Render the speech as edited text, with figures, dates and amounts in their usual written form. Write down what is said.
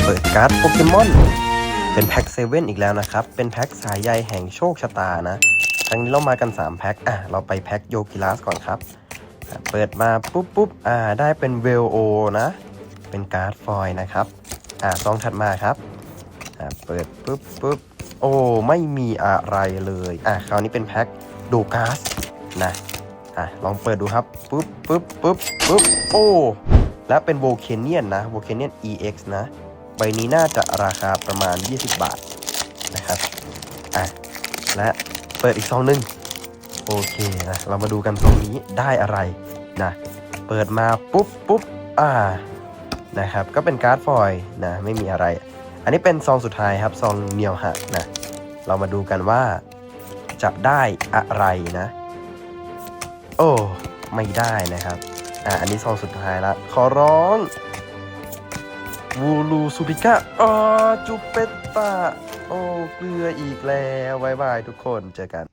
เปิดการ์ดโปเกมอนเป็นแพ็คเซเว่นอีกแล้วนะครับเป็นแพ็คสายใยแห่งโชคชะตานะครั้งนี้เรามากัน3แพ็คเราไปแพ็คโยกิลัสก่อนครับเปิดมาปุ๊บได้เป็นเวลโอนะเป็นการ์ดฟอยล์นะครับซองถัดมาครับเปิดปุ๊บโอ้ไม่มีอะไรเลยคราวนี้เป็นแพ็คโดกัสนะลองเปิดดูครับปุ๊บโอ้และเป็นโวเคเนียนนะโวเคเนียน EX นะใบนี้น่าจะราคาประมาณ20 บาทนะครับและเปิดอีกซองนึงโอเคนะเรามาดูกันซองนี้ได้อะไรนะเปิดมาปุ๊บนะครับก็เป็นการ์ดฟอยล์นะไม่มีอะไรอันนี้เป็นซองสุดท้ายครับซองเนียวฮะนะเรามาดูกันว่าจะได้อะไรนะโอ้ไม่ได้นะครับอันนี้ซองสุดท้ายละขอร้องวูลูซูปิก้าจูเปตตาโอ้เกลืออีกแล้วบ๊ายบายทุกคนเจอกัน